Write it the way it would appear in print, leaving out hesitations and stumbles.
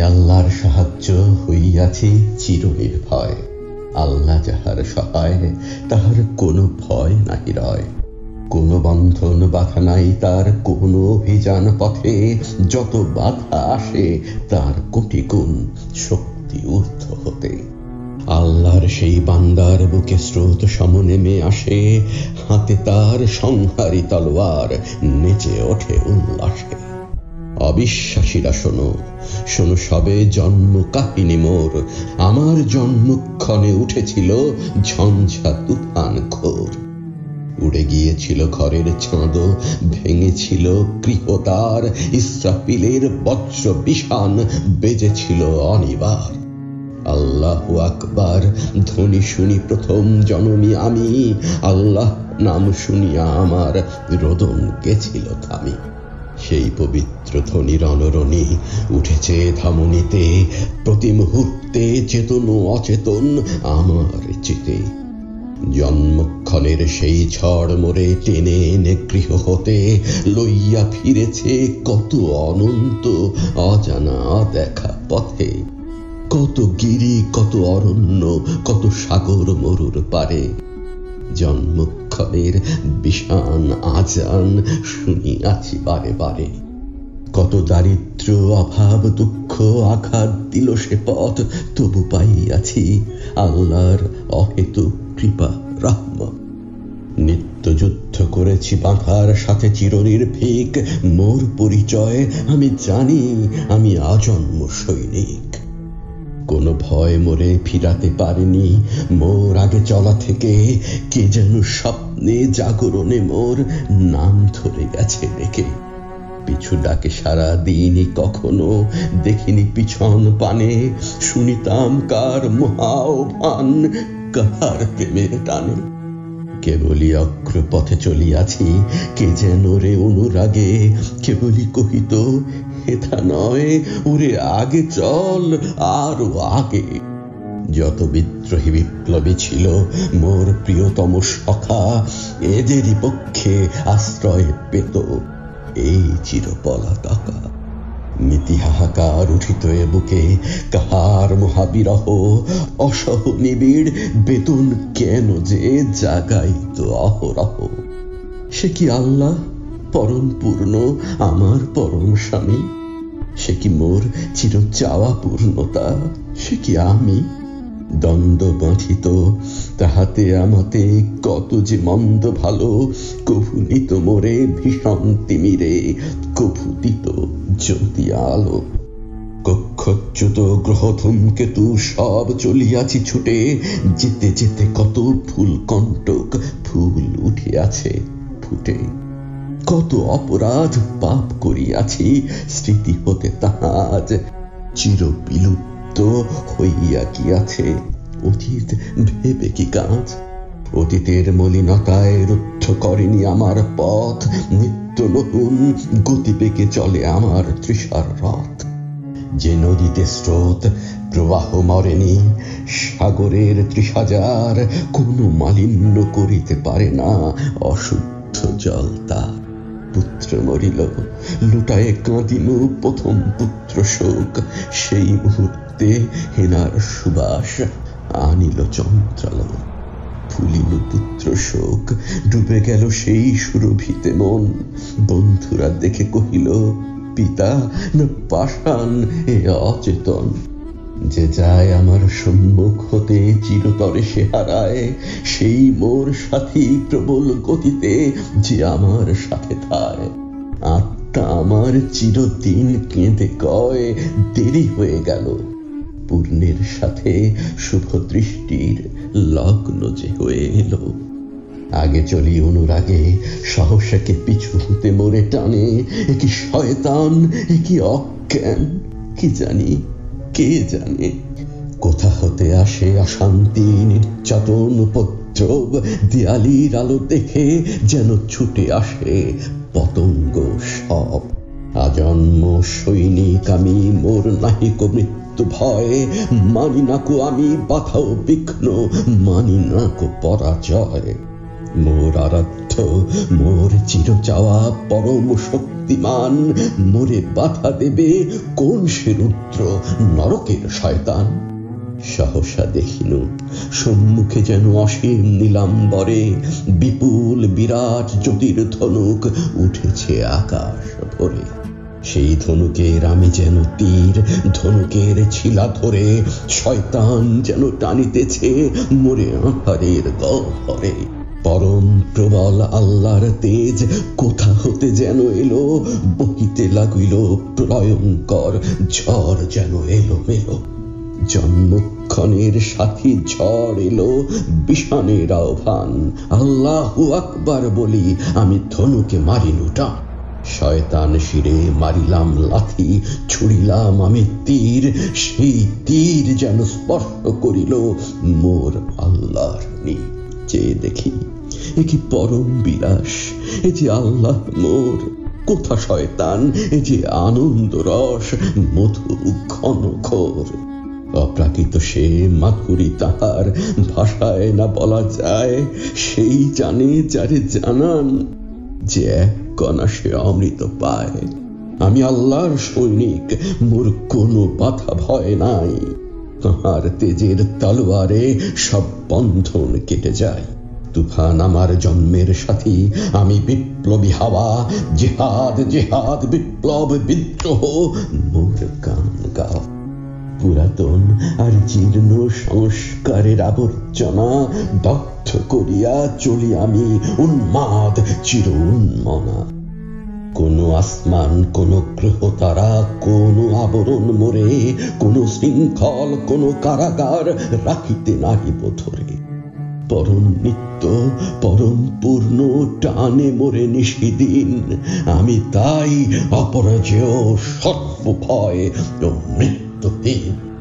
আল্লাহর সাহায্য হইয়াছি চিরনির্ভয়। আল্লাহ যাহার সহায় তাহার কোনো ভয় নাহি রয়। কোনো বন্ধন বাধা নাই তার, কোনো অভিযান পথে যত বাধা আসে তার কোটি গুণ শক্তি ঊর্ধ্ব হতে। আল্লাহর সেই বান্দার বুকে স্রোত সম নেমে আসে, হাতে তার সংহারী তলোয়ার নেচে ওঠে উল্লাসে। অবিশ্বাসীরা শোনো, শোনো সবে জন্ম কাহিনী মোর। আমার জন্মক্ষণে উঠেছিল ঝঞ্ঝা তুফান ঘোর। উড়ে গিয়েছিল ঘরের ছাঁদ, ভেঙেছিল গৃহদ্বার, ইসরাফিলের বজ্র বিষাণ বেজেছিল অনিবার। আল্লাহু আকবার ধ্বনি শুনি প্রথম জনমী আমি, আল্লাহ নাম শুনিয়া আমার রোদন গেছিল থামি। সেই পবিত্র ধ্বনির অনরণী উঠেছে ধমনীতে, প্রতি মুহূর্তে চেতন অচেতন আমার চিতে। জন্মক্ষণের সেই ঝড় মোরে টেনে এনে গৃহ হতে লইয়া ফিরেছে কত অনন্ত অজানা দেখা পথে। কত গিরি, কত অরণ্য, কত সাগর মরুর পারে। জন্মক্ষণের বিষাণ আজান শুনিয়াছি বারে বারে। কত দারিদ্র, অভাব, দুঃখ আঘাত দিল সে পথ, তবু পাইয়াছি আল্লাহর অহেতুক কৃপা রহমত। নিত্য যুদ্ধ করেছি বাঁধার সাথে চিরনির্ভীক। মোর পরিচয় আমি জানি, আমি আজন্ম সৈনিক। কোন ভয় মোরে ফিরাতে পারেনি মোর আগে চলা থেকে। কে যেন স্বপ্নে জাগরণে মোর নাম ধরে গেছে ডেকে। পিছু ডাকে সারা দিনই কখনো দেখিনি পিছন পানে। শুনিতাম কার মহাভান, কাহার প্রেমের টানে। কেবলই অগ্রপথে চলিয়াছি, কে যেন রে অনুরাগে কেবলই কহিত, হেথা নয় ওরে আগে চল আরো আগে। যত বিদ্রোহী বিপ্লবী ছিল মোর প্রিয়তম সখা, এদেরই পক্ষে আশ্রয় পেত এই চিরপলাতকা। নীতি হাহাকার উঠিত এ বুকে, কাহার মহাবিরহ অসহ নিবিড় বেতন কেন যে জাগাইত অহরহ। সে কি আল্লাহ পরম পূর্ণ, আমার পরম স্বামী? সে কি মোর চির চাওয়া পূর্ণতা? সে কি আমি? দ্বন্দ্ব বাঁধিত তাহাতে আমাতে কত যে মন্দ ভালো। কভু নিত মোরে ভীষণ তিমিরে, কভু দিত জ্যোতি আলো। কক্ষচ্যুত গ্রহ ধূমকেতু সব চলিয়াছি ছুটে, যেতে যেতে কত ফুল কণ্টক ফুল উঠিয়াছে ফুটে। কত অপরাধ পাপ করিয়াছি, স্মৃতি হতে তাহাজ চির বিলুপ্ত হইয়া গিয়াছে। অতীত ভেবে কি কাজ? অতীতের মলিনতায় রুদ্ধ করেনি আমার পথ। নিত্য নতুন গতিবেগে চলে আমার তৃষার রথ। যে নদীতে স্রোত প্রবাহ মরেনি, সাগরের 30,000 কোনো মালিন্য করিতে পারে না অশুদ্ধ জল তার। পুত্র মরিল, লুটায়ে কাঁদিনু প্রথম পুত্র শোক। সেই মুহূর্তে হেনার সুবাস আনিল চন্দ্রালোক। ফুলিল পুত্র শোক, ডুবে গেল সেই সুরভিতে মন। বন্ধুরা দেখে কহিল, পিতা না পাষাণ এ অচেতন। যে যায় আমার সম্মুখ হতে চিরতরে সে হারায়। সেই মোর সাথী প্রবল গতিতে যে আমার সাথে থায়। আত্মা আমার চিরদিন কেঁদে কয়, দেরি হয়ে গেল। পূর্ণের সাথে শুভ দৃষ্টির লগ্ন যে হয়ে এলো। আগে চলি অনুরাগে, সাহসাকে পিছু হতে মোরে টানে। এ কি শয়তান, এ কি অজ্ঞান, কি জানি, কে জানে। কোথা হতে আসে অশান্তি, নির্যাতন, উপদ্রব। দেয়ালির আলো দেখে যেন ছুটে আসে পতঙ্গ সব। আজন্ম সৈনিক আমি, মোর নাহিক মৃত্যু ভয়। মানি নাকো আমি বাধা ও বিঘ্ন, মানি নাকো পরাজয়। মোর আরাধ্য, মোর চির চাওয়া পরম শক্তিমান, মোরে বাধা দেবে কোন সে রুদ্র নরকের শয়তান। সহসা দেখিনু সম্মুখে যেন অসীম নীলাম্বরে বিপুল বিরাট জ্যোতির ধনুক উঠেছে আকাশ ভরে। সেই ধনুকের আমি যেন তীর, ধনুকের ছিলা ধরে শয়তান যেন টানিতেছে মোরে আহারের গহ্বরে। পরম প্রবল আল্লাহর তেজ কোথা হতে যেন এলো, বহিতে লাগিল প্রলয়ঙ্কর ঝড় যেন এলো মেলো। জন্মক্ষণের সাথী ঝড় এলো, বিষাণের আহ্বান, আল্লাহু আকবার বলি আমি ধনুকে মারিনু টান। শয়তান শিরে মারিলাম লাথি, ছুড়িলাম আমি তীর, সেই তীর যেন স্পর্শ করিল মোর আল্লাহর নীড়। চেয়ে দেখি এ কি পরম বিলাস, এ যে আল্লাহ মোর, কোথা শয়তান, এ যে আনন্দ রস মধু ঘন ঘোর। অপ্রাকৃত সে মাধুরী তাহার, ভাষায় না বলা যায়, সেই জানে যারে জানান, যে এক কণা সে অমৃত পায়। আমি আল্লাহর সৈনিক, মোর কোনো বাধা ভয় নাই, তাহার তেজের তলোয়ারে সব বন্ধন কেটে যায়। তুফান আমার জন্মের সাথী, আমি বিপ্লবী হাওয়া, জিহাদ জিহাদ বিপ্লব বিদ্রোহ মোর গান গাও। পুরাতন আর জীর্ণ সংস্কারের আবর্জনা দগ্ধ করিয়া চলি আমি উন্মাদ চির উন্মনা। কোন আসমান, কোন গ্রহ তারা, কোন আবরণ মোরে, কোন শৃঙ্খল, কোন কারাগার রাখিতে নাহিব ধরে। পরম নিত্য পরম পূর্ণ টানে মোরে নিশিদিন, আমি তাই অপরাজেয় সর্বভয় ও মৃত্যুহীন।